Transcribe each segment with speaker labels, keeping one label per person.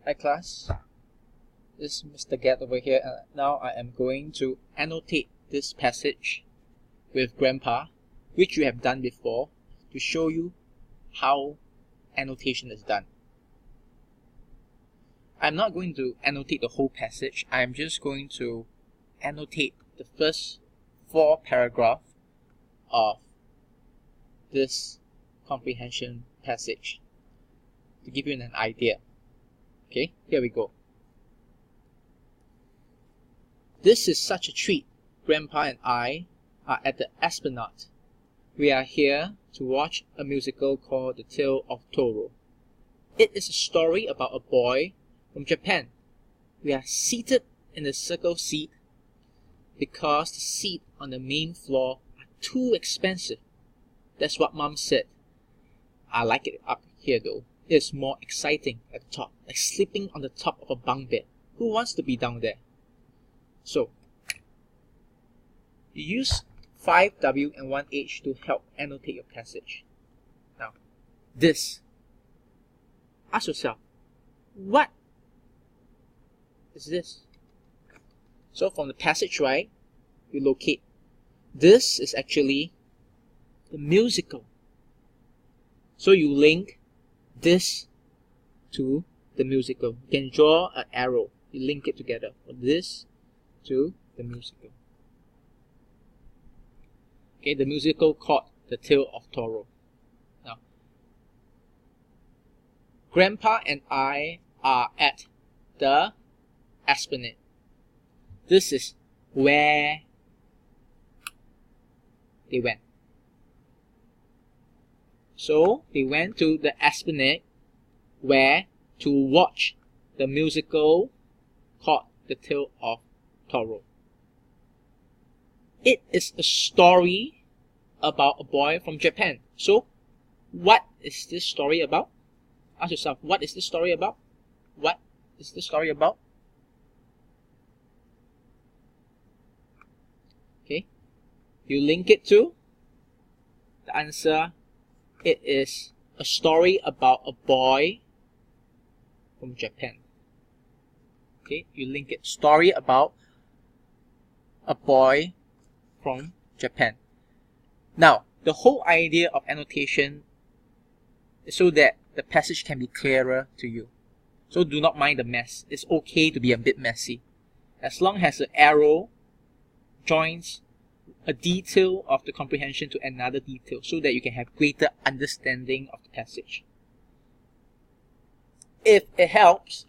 Speaker 1: Hi class, this is Mr. Get over here, and now I am going to annotate this passage with Grandpa, which you have done before, to show you how annotation is done. I'm not going to annotate the whole passage, I'm just going to annotate the first 4 paragraphs of this comprehension passage to give you an idea. Okay, here we go. This is such a treat. Grandpa and I are at the Esplanade. We are here to watch a musical called The Tale of Toro. It is a story about a boy from Japan. We are seated in the circle seat because the seat on the main floor are too expensive. That's what Mom said. I like it up here though. It's more exciting at the top, like sleeping on the top of a bunk bed. Who wants to be down there? So, you use 5W and 1H to help annotate your passage. Now, this. Ask yourself, what is this? So from the passage right, you locate. This is actually the musical. So you link this to the musical. You can draw an arrow. You link it together. From this to the musical. Okay, the musical called The Tale of Toro. Now, Grandpa and I are at the Esplanade. This is where they went. So they went to the Esplanade where to watch the musical called The Tale of Toro. It is a story about a boy from Japan. So what is this story about? Ask yourself, what is this story about? What is this story about? Okay, you link it to the answer. It is a story about a boy from Japan. Okay, you link it. Story about a boy from Japan. Now, the whole idea of annotation is so that the passage can be clearer to you. So do not mind the mess. It's okay to be a bit messy. As long as the arrow joins a detail of the comprehension to another detail so that you can have greater understanding of the passage. If it helps,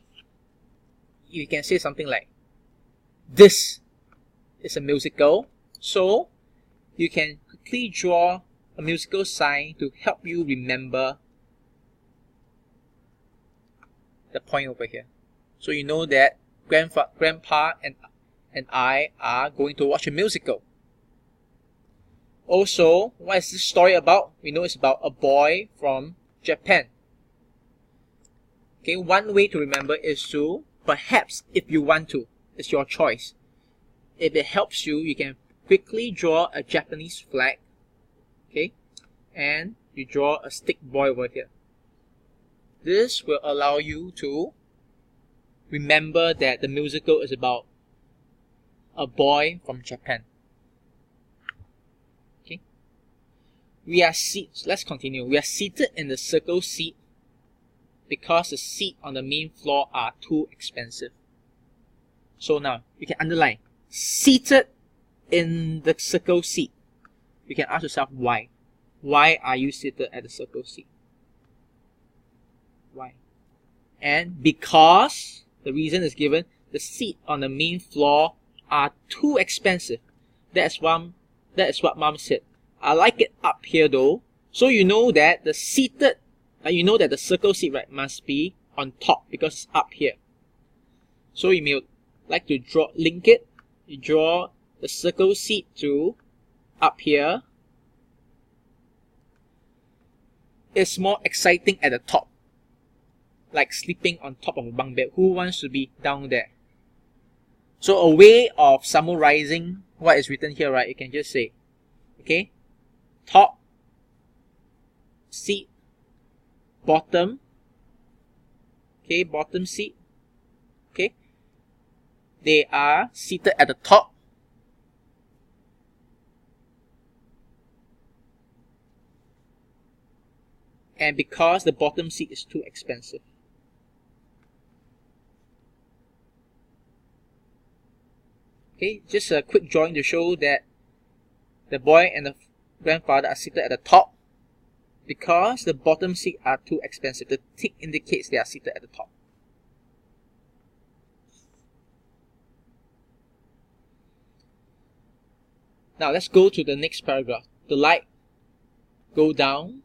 Speaker 1: you can say something like, this is a musical, so you can quickly draw a musical sign to help you remember the point over here. So you know that Grandpa and I are going to watch a musical. Also, what is this story about? We know it's about a boy from Japan. Okay, one way to remember is to, perhaps if you want to, it's your choice. If it helps you, you can quickly draw a Japanese flag. Okay, and you draw a stick boy over here. This will allow you to remember that the musical is about a boy from Japan. Let's continue. We are seated in the circle seat because the seat on the main floor are too expensive. So now, you can underline, seated in the circle seat. You can ask yourself why. Why are you seated at the circle seat? Why? And because, the reason is given, the seat on the main floor are too expensive. That is what Mom said. I like it up here though. So you know that the seated, you know that the circle seat, right, must be on top because it's up here. So you may like to link it. You draw the circle seat to up here. It's more exciting at the top. Like sleeping on top of a bunk bed. Who wants to be down there? So a way of summarizing what is written here, right, you can just say, okay, top, seat, bottom, okay, bottom seat, they are seated at the top. And because the bottom seat is too expensive. Okay, just a quick drawing to show that the boy and the grandfather are seated at the top because the bottom seat are too expensive. The tick indicates they are seated at the top. Now let's go to the next paragraph. The light go down.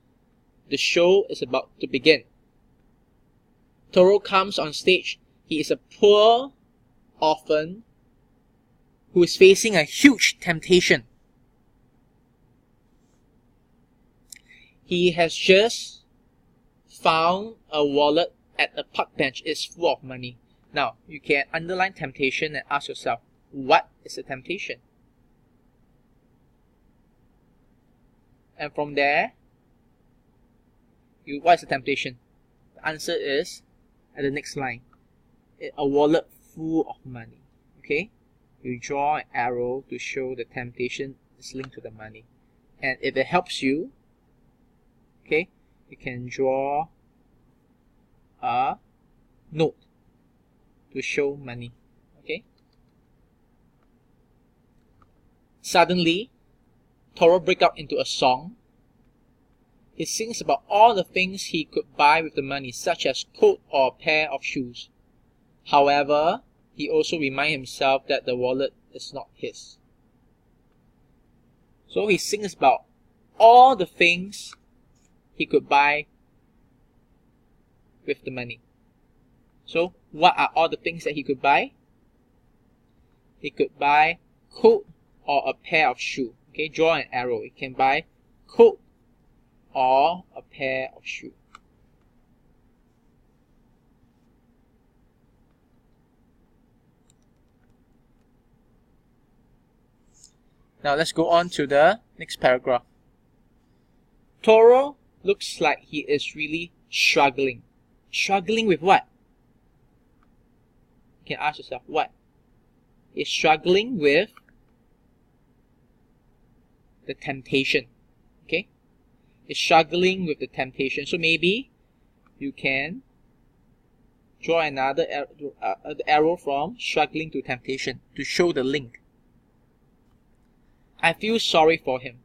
Speaker 1: The show is about to begin. Toro comes on stage. He is a poor orphan who is facing a huge temptation. He has just found a wallet at a park bench. It's full of money. Now, you can underline temptation and ask yourself, what is a temptation? And from there, what is the temptation? The answer is at the next line. A wallet full of money. Okay? You draw an arrow to show the temptation is linked to the money. And if it helps you, okay, you can draw a note to show money. Okay? Suddenly, Toro breaks out into a song. He sings about all the things he could buy with the money, such as coat or a pair of shoes. However, he also reminds himself that the wallet is not his. So he sings about all the things he could buy with the money. So what are all the things that he could buy? He could buy coat or a pair of shoes. Okay, draw an arrow. He can buy coat or a pair of shoes. Now let's go on to the next paragraph. Toro looks like he is really struggling. Struggling with what? You can ask yourself, what? He's struggling with the temptation. Okay? He's struggling with the temptation. So maybe you can draw another arrow from struggling to temptation to show the link. I feel sorry for him.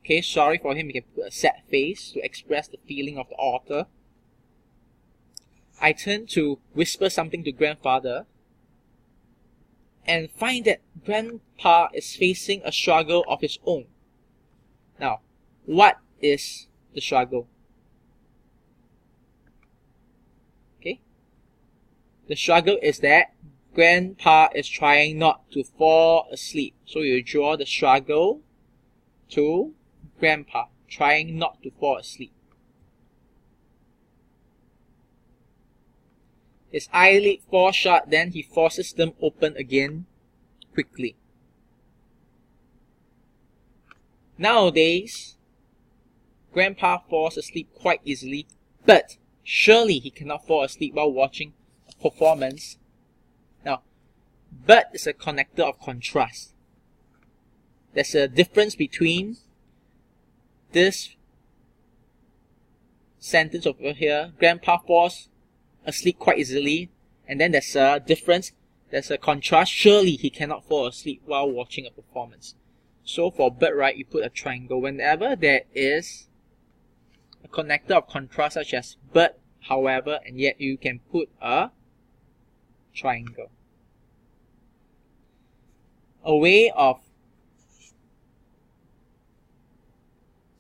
Speaker 1: Okay, sorry for him. You can put a sad face to express the feeling of the author. I turn to whisper something to grandfather and find that grandpa is facing a struggle of his own. Now, what is the struggle? Okay, the struggle is that grandpa is trying not to fall asleep. So you draw the struggle to grandpa trying not to fall asleep. His eyelid falls shut, then he forces them open again quickly. Nowadays, grandpa falls asleep quite easily, but surely he cannot fall asleep while watching a performance. Now, but is a connector of contrast. There's a difference between this sentence over here, grandpa falls asleep quite easily, and then there's a difference, there's a contrast, surely he cannot fall asleep while watching a performance. So for but, right, you put a triangle. Whenever there is a connector of contrast such as but, however, and yet, you can put a triangle. A way of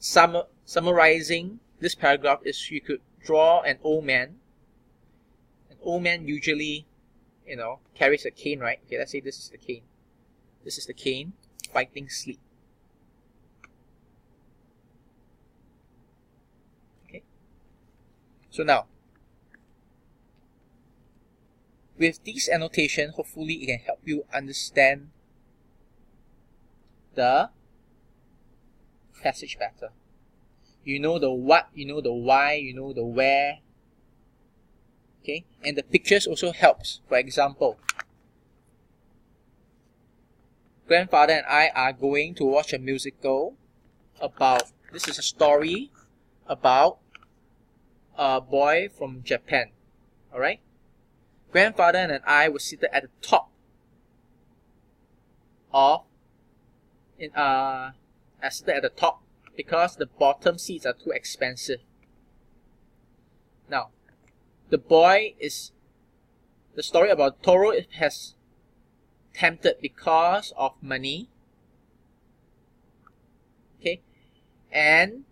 Speaker 1: summarizing this paragraph is you could draw an old man. An old man usually, carries a cane, right? Okay, let's say this is the cane. This is the cane fighting sleep. Okay. So now, with this annotation, hopefully it can help you understand the passage better. You know the what, you know the why, you know the where. Okay, and the pictures also helps. For example, grandfather and I are going to watch a musical about, this is a story about a boy from Japan. Alright? Grandfather and I were seated at the top of, seated at the top because the bottom seats are too expensive. Now, the story about Toro has tempted because of money. Okay, and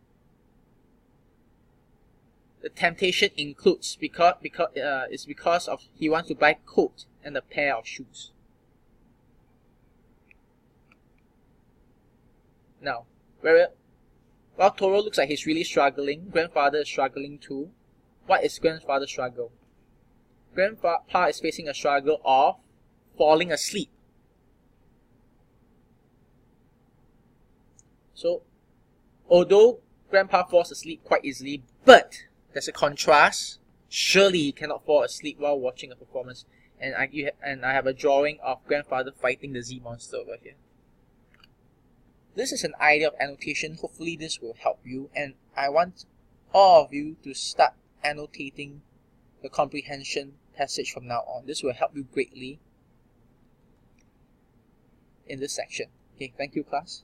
Speaker 1: the temptation includes because of he wants to buy a coat and a pair of shoes. Now, while Toro looks like he's really struggling, grandfather is struggling too. What is grandfather's struggle? Grandpa is facing a struggle of falling asleep. So, although grandpa falls asleep quite easily, but there's a contrast. Surely he cannot fall asleep while watching a performance. And I have a drawing of grandfather fighting the Z monster over here. This is an idea of annotation. Hopefully this will help you, and I want all of you to start annotating the comprehension passage from now on. This will help you greatly in this section. Okay, thank you, class.